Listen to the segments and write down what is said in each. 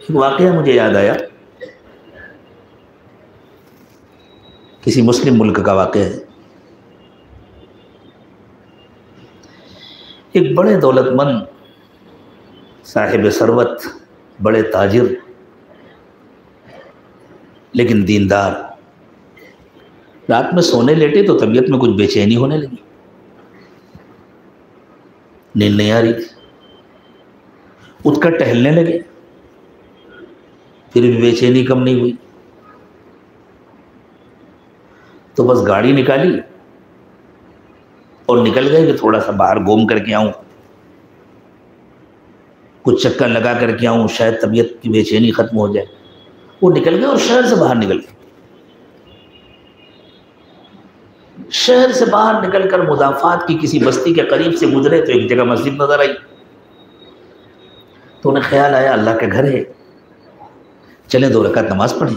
ایک واقعہ مجھے یاد آیا، کسی مسلم ملک کا واقعہ ہے۔ ایک بڑے دولت مند صاحب ثروت، بڑے تاجر لیکن دیندار، رات میں سونے لیٹے تو طبیعت میں کچھ بے چینی ہونے لگی، نیند نہیں آ رہی تھی، اٹھ کر ٹہلنے لگے، پھر بھی بے چینی کم نہیں ہوئی، تو بس گاڑی نکالی اور نکل گئے کہ تھوڑا سا باہر گھوم کر کے آؤں، کچھ چکر لگا کر کے آؤں، شاید طبیعت کی بے چینی ختم ہو جائے۔ وہ نکل گئے اور شہر سے باہر نکل گئے۔ شہر سے باہر نکل کر مضافات کی کسی بستی کے قریب سے گزرے تو ایک جگہ مسجد نظر آئی، تو انہیں خیال آیا اللہ کا گھر ہے، چلیں 2 رکعت نماز پڑھیں،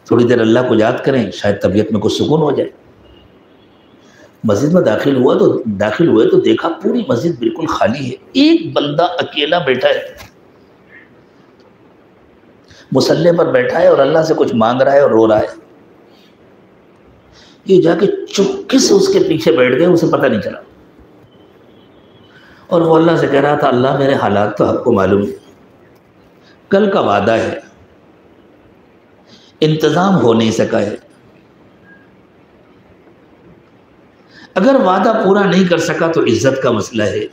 تھوڑی دیر اللہ کو یاد کریں، شاید طبیعت میں کچھ سکون ہو جائے۔ مسجد میں داخل ہوئے تو دیکھا پوری مسجد بالکل خالی ہے، ایک بندہ اکیلا بیٹھا ہے، مصلی پر بیٹھا ہے اور اللہ سے کچھ مانگ رہا ہے اور رو رہا ہے۔ یہ جا کے چپکے سے اس کے پیچھے بیٹھ گئے، اسے پتہ نہیں چلا، اور وہ اللہ سے کہہ رہا تھا اللہ میرے حالات تو آپ کو معلوم ہے، کل کا وعدہ ہے، انتظام ہو نہیں سکا ہے، اگر وعدہ پورا نہیں کر سکا تو عزت کا مسئلہ ہے،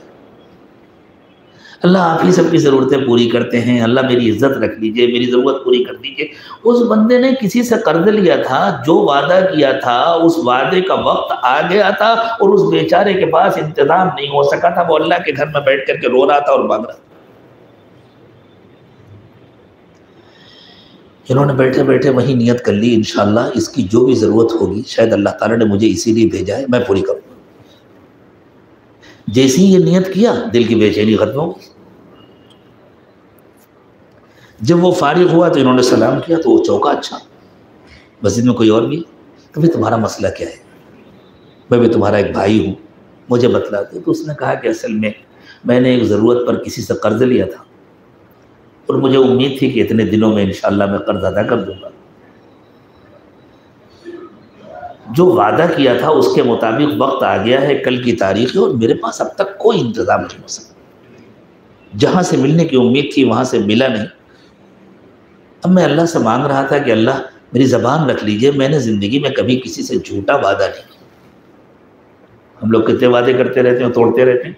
اللہ آپ ہی سب کی ضرورتیں پوری کرتے ہیں، اللہ میری عزت رکھ لیجئے، میری ضرورت پوری کر دیجئے۔ اس بندے نے کسی سے قرض لیا تھا، جو وعدہ کیا تھا اس وعدے کا وقت آ گیا تھا اور اس بیچارے کے پاس انتظام نہیں ہو سکا تھا، وہ اللہ کے گھر میں بیٹھ کر کے رو رہا تھا اور مانگ رہا تھا۔ انہوں نے بیٹھے بیٹھے وہی نیت کر لی انشاءاللہ اس کی جو بھی ضرورت ہوگی شاید اللہ تعالیٰ نے مجھے اسی لیے بھیجا ہے، میں پوری کروں۔ جیسی یہ نیت کیا دل کی بے چینی ختم ہو گئی۔ جب وہ فارغ ہوا تو انہوں نے سلام کیا تو وہ چوکا، اچھا مسجد میں کوئی اور بھی، کہ بھئی تمہارا مسئلہ کیا ہے، میں بھی تمہارا ایک بھائی ہوں، مجھے بتلا دو۔ تو اس نے کہا کہ اصل میں نے ایک ضرورت پر کسی سے قرض لیا تھا اور مجھے امید تھی کہ اتنے دنوں میں انشاءاللہ میں قرض ادا کر دوں گا، جو وعدہ کیا تھا اس کے مطابق وقت آ گیا ہے، کل کی تاریخ ہے اور میرے پاس اب تک کوئی انتظام نہیں ہو سکا، جہاں سے ملنے کی امید تھی وہاں سے ملا نہیں۔ اب میں اللہ سے مانگ رہا تھا کہ اللہ میری زبان رکھ لیجئے، میں نے زندگی میں کبھی کسی سے جھوٹا وعدہ نہیں کیا۔ ہم لوگ کتنے وعدے کرتے رہتے ہیں، توڑتے رہتے ہیں،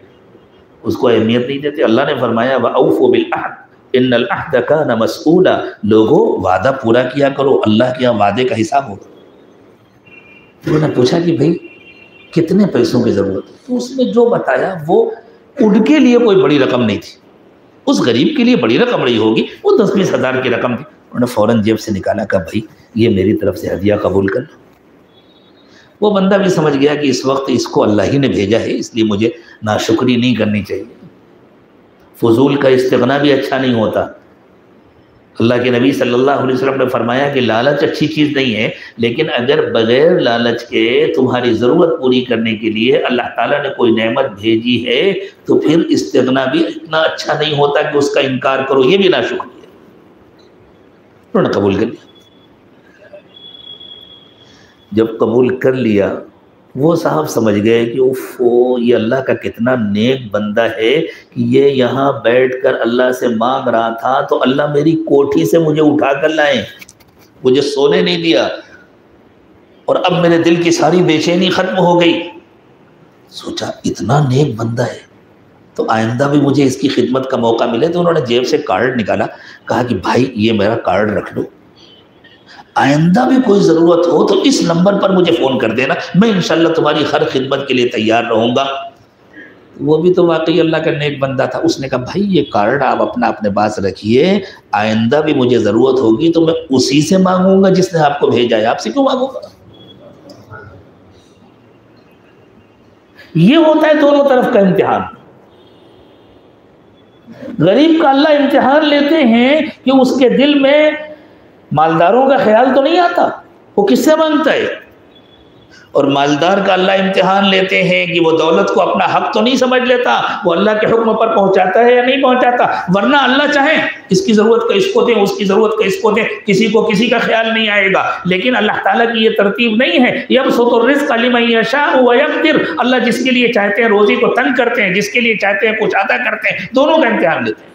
اس کو اہمیت نہیں دیتے۔ اللہ نے فرمایا وَأَوْفُوا بِالْعَهْدِ إِنَّ الْعَهْدَ كَانَ مَسْئُولًا، لوگوں وعدہ پورا کیا کرو، اللہ کے یہاں وعدے کا حساب ہوگا۔ انہوں نے پوچھا کہ بھئی کتنے پیسوں کی ضرورت ہے، تو اس نے جو بتایا وہ ان کے لیے کوئی بڑی رقم نہیں تھی، اس غریب کے لیے بڑی رقم رہی ہوگی، وہ 10-20 ہزار کی رقم تھی۔ انہوں نے فوراً جیب سے نکالا، کہا بھائی یہ میری طرف سے ہدیہ قبول کر لو۔ وہ بندہ بھی سمجھ گیا کہ اس وقت اس کو اللہ ہی نے بھیجا ہے، اس لیے مجھے ناشکری نہیں کرنی چاہیے۔ فضول کا استغنا بھی اچھا نہیں ہوتا۔ اللہ کے نبی صلی اللہ علیہ وسلم نے فرمایا کہ لالچ اچھی چیز نہیں ہے، لیکن اگر بغیر لالچ کے تمہاری ضرورت پوری کرنے کے لیے اللہ تعالیٰ نے کوئی نعمت بھیجی ہے تو پھر استغنا بھی اتنا اچھا نہیں ہوتا کہ اس کا انکار کرو، یہ بھی ناشکری ہے۔ انہوں نے قبول کر لیا۔ جب قبول کر لیا وہ صاحب سمجھ گئے کہ یہ اللہ کا کتنا نیک بندہ ہے کہ یہ یہاں بیٹھ کر اللہ سے مانگ رہا تھا تو اللہ میری کوٹھی سے مجھے اٹھا کر لائے، مجھے سونے نہیں دیا، اور اب میرے دل کی ساری بے چینی ختم ہو گئی۔ سوچا اتنا نیک بندہ ہے تو آئندہ بھی مجھے اس کی خدمت کا موقع ملے، تو انہوں نے جیب سے کارڈ نکالا، کہا کہ بھائی یہ میرا کارڈ رکھ لو، آئندہ بھی کوئی ضرورت ہو تو اس نمبر پر مجھے فون کر دینا، میں انشاءاللہ تمہاری ہر خدمت کے لیے تیار رہوں گا۔ وہ بھی تو واقعی اللہ کا نیک بندہ تھا، اس نے کہا بھائی یہ کارڈ آپ اپنے پاس رکھیے، آئندہ بھی مجھے ضرورت ہوگی تو میں اسی سے مانگوں گا جس نے آپ کو بھیجا ہے، آپ سے کیوں مانگوں گا؟ یہ ہوتا ہے دونوں طرف کا امتحان۔ غریب کا اللہ امتحان لیتے ہیں کہ اس کے دل میں مالداروں کا خیال تو نہیں آتا، وہ کس سے مانگتا ہے؟ اور مالدار کا اللہ امتحان لیتے ہیں کہ وہ دولت کو اپنا حق تو نہیں سمجھ لیتا، وہ اللہ کے حکم پر پہنچاتا ہے یا نہیں پہنچاتا، ورنہ اللہ چاہے اس کی ضرورت کا اس کو دیں، اس کی ضرورت کا اس کو دیں، کسی کو کسی کا خیال نہیں آئے گا۔ لیکن اللہ تعالیٰ کی یہ ترتیب نہیں ہے، یبسط الرزق لمن یشاء ویقدر، اللہ جس کے لیے چاہتے ہیں روزی کو تنگ کرتے ہیں، جس کے لیے چاہتے ہیں کچھ عطا کرتے ہیں، دونوں کا امتحان لیتے ہیں۔